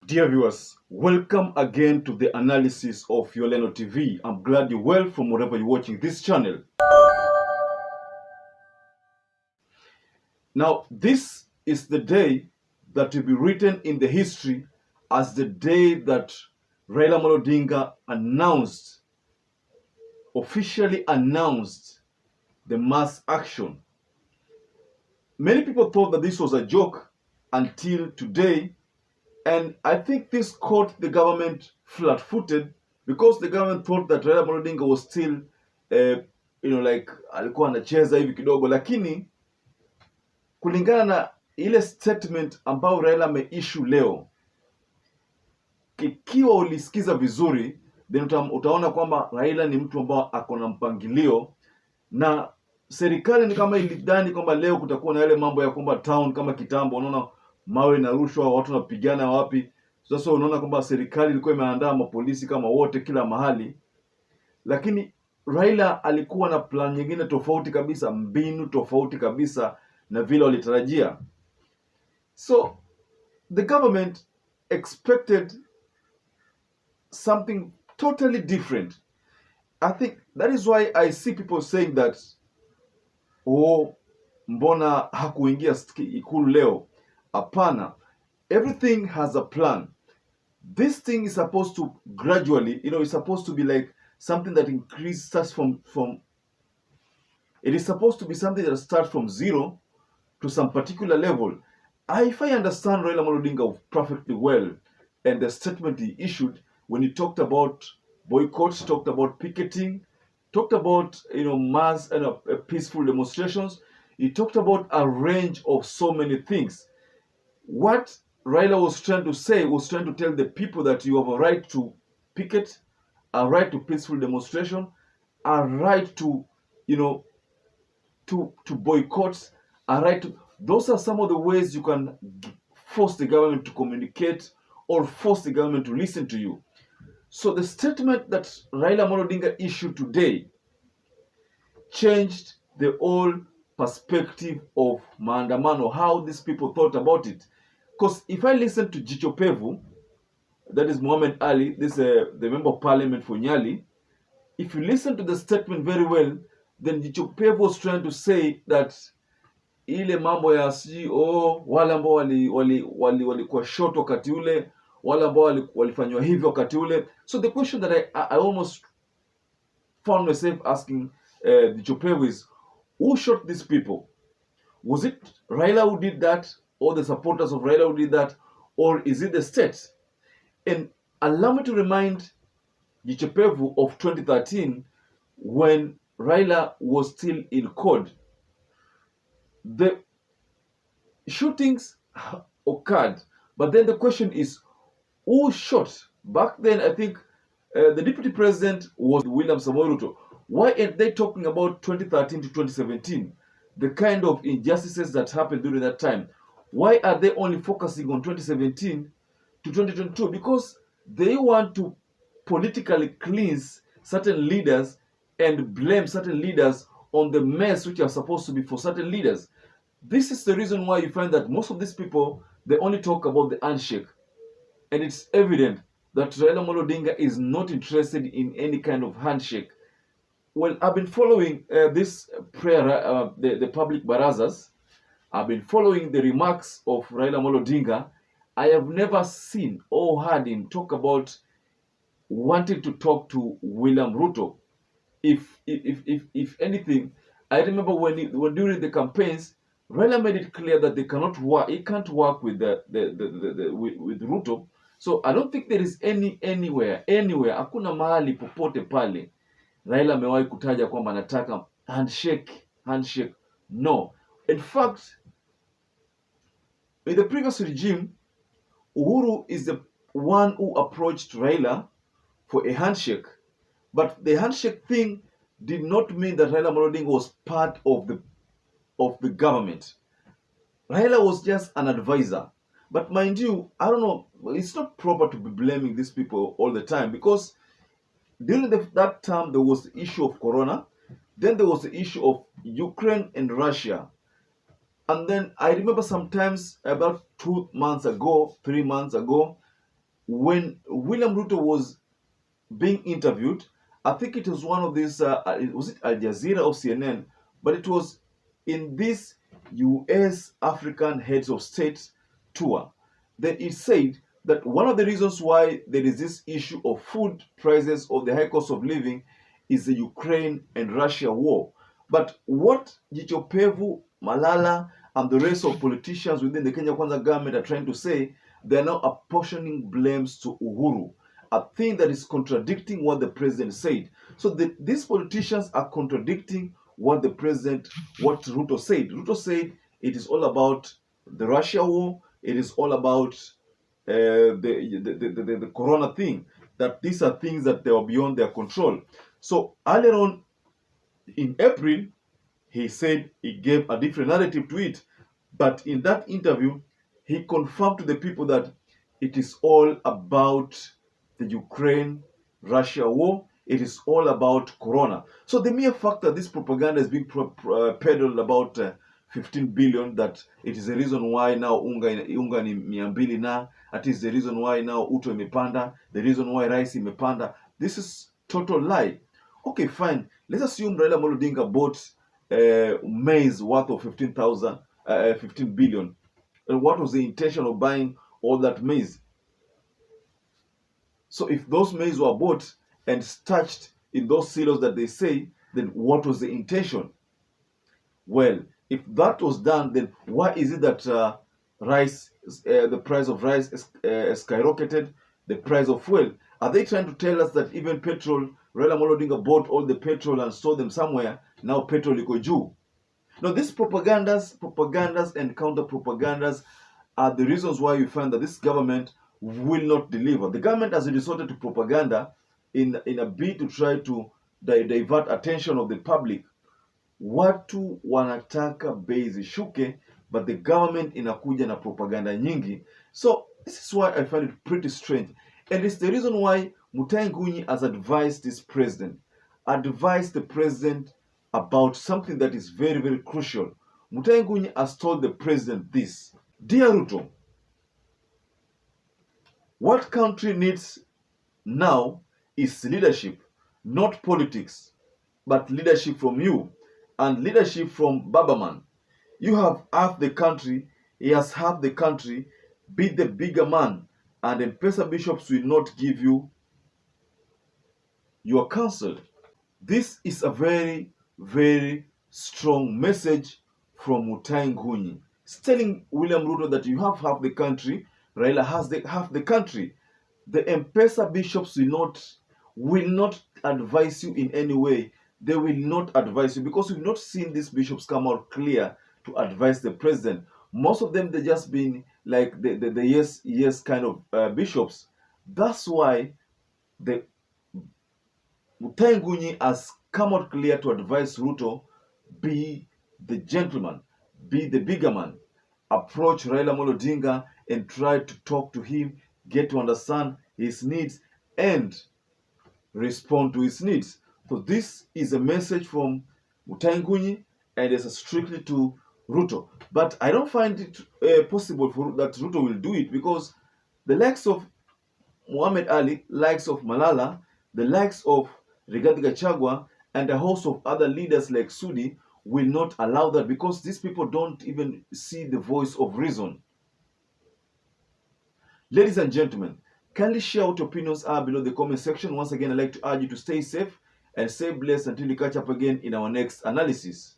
Dear viewers, welcome again to the analysis of YOLENO TV. I'm glad you're well from wherever you're watching this channel. Now, this is the day that will be written in the history as the day that Raila Odinga officially announced the mass action. Many people thought that this was a joke until today, and I think this caught the government flat-footed because the government thought that Raila Odinga was still like alikuwa anacheza hivi kidogo, lakini kulingana na ile statement ambayo Raila ameissue leo, ikiwa ulisikiza vizuri, then utaona kwamba Raila ni mtu ambao ako na mpangilio, na serikali ni kama ilidhani kwamba leo kutakuwa na yale mambo ya kwamba town kama kitambo, unaona mawe na rushwa, watu wanapigana wapi. Sasa unaona kwamba serikali ilikuwa imeandaa mapolisi kama wote kila mahali, lakini Raila alikuwa na plan nyingine tofauti kabisa, mbinu tofauti kabisa na vile walitarajia. So the government expected something totally different. I think that is why I see people saying that, oh, mbona hakuingia ikulu leo? Hapana, everything has a plan. This thing is supposed to gradually, it's supposed to be like something that starts from it is supposed to be something that starts from zero to some particular level. If I understand Raila Odinga perfectly well, and the statement he issued when he talked about boycotts, talked about picketing, talked about mass and peaceful demonstrations, he talked about a range of so many things. What Raila was trying to say was trying to tell the people that you have a right to picket, a right to peaceful demonstration, a right to to boycott, a right to. Those are some of the ways you can force the government to communicate or force the government to listen to you. So the statement that Raila Odinga issued today changed the whole perspective of maandamano, how these people thought about it. Because if I listen to Jicho Pevu, that is Muhammad Ali, this the member of parliament for Nyali, if you listen to the statement very well, then Jicho Pevu was trying to say that ile mambo ya wale ambao walikuwa short wakati ule, wale ambao walifanywa hivyo wakati ule. So the question that I almost found myself asking Jicho Pevu is, who shot these people? Was it Raila who did that, or the supporters of Raila who did that, or is it the state? And allow me to remind Jicho Pevu of 2013 when Raila was still in CORD. The shootings occurred, but then the question is, who shot? Back then, I think the deputy president was William Samoei Ruto. Why aren't they talking about 2013 to 2017? The kind of injustices that happened during that time. Why are they only focusing on 2017 to 2022? Because they want to politically cleanse certain leaders and blame certain leaders on the mess which are supposed to be for certain leaders. This is the reason why you find that most of these people, they only talk about the handshake. And it's evident that Raila Odinga is not interested in any kind of handshake. Well, I've been following this prayer, the public barazas. I've been following the remarks of Raila Odinga. I have never seen or heard him talk about wanting to talk to William Ruto. If anything, I remember when during the campaigns, Raila made it clear that they cannot work. He can't work with with Ruto. So I don't think there is anywhere hakuna mahali popote pale Raila amewahi kutaja kwamba anataka handshake. No. In fact, in the previous regime, Uhuru is the one who approached Raila for a handshake. But the handshake thing did not mean that Raila Odinga was part of the government. Raila was just an advisor. But mind you, I don't know, it's not proper to be blaming these people all the time, because during that time there was the issue of Corona, then there was the issue of Ukraine and Russia. And then I remember sometimes about 2 months ago, 3 months ago, when William Ruto was being interviewed, I think it was one of these, was it Al Jazeera or CNN? But it was in this US African Heads of State tour. Then it said that one of the reasons why there is this issue of food prices or the high cost of living is the Ukraine and Russia war. But what Jicho Pevu, Malala, and the rest of politicians within the Kenya Kwanza government are trying to say, they are now apportioning blames to Uhuru, a thing that is contradicting what the president said. So these politicians are contradicting what what Ruto said. Ruto said it is all about the Russia war, it is all about the corona thing, that these are things that they are beyond their control. So earlier on in April, he said he gave a different narrative to it. But in that interview, he confirmed to the people that it is all about the Ukraine-Russia war. It is all about Corona. So the mere fact that this propaganda is being peddled about 15 billion, that it is the reason why now unga ni 200 na, that is the reason why now uto imepanda, the reason why rice imepanda. This is total lie. Okay, fine. Let's assume Raila Amolo Odinga bought maize worth of 15 billion. And what was the intention of buying all that maize? So if those maize were bought and starched in those silos that they say, then what was the intention? Well, if that was done, then why is it that the price of rice skyrocketed, the price of fuel? Are they trying to tell us that even petrol, Raila Amolo Odinga bought all the petrol and stored them somewhere, now petrol iko juu? Now, these propagandas and counter-propagandas are the reasons why you find that this government will not deliver. The government has resorted to propaganda in a bid to try to divert attention of the public. Watu wanataka bei zishuke, but the government inakuja na propaganda nyingi. So this is why I find it pretty strange. And it's the reason why MUTAHI Ngunyi has advised the president about something that is very, very crucial. MUTAHI Ngunyi has told the president this: Dear Ruto, what country needs now is leadership, not politics, but leadership from you and leadership from Babaman. You have half the country, he has half the country. Be the bigger man, and MPESA bishops will not give you your counsel. This is a very, very strong message from MUTAHI Ngunyi. It's telling William Ruto that you have half the country, Raila has half the country. The MPESA bishops will not advise you in any way. They will not advise you, because we've not seen these bishops come out clear to advise the president. Most of them, they just been like the yes kind of bishops. That's why the MUTAHI Ngunyi has come out clear to advise Ruto: be the gentleman, be the bigger man. Approach Raila Amolo Odinga and try to talk to him, get to understand his needs and respond to his needs. So this is a message from MUTAHI Ngunyi, and it's strictly to Ruto. But I don't find it possible that Ruto will do it, because the likes of Muhammad Ali, likes of Malala, the likes of Rigathi Gachagua, and a host of other leaders like Sudi will not allow that, because these people don't even see the voice of reason. Ladies and gentlemen, kindly share what your opinions are below the comment section. Once again, I'd like to urge you to stay safe and stay blessed until we catch up again in our next analysis.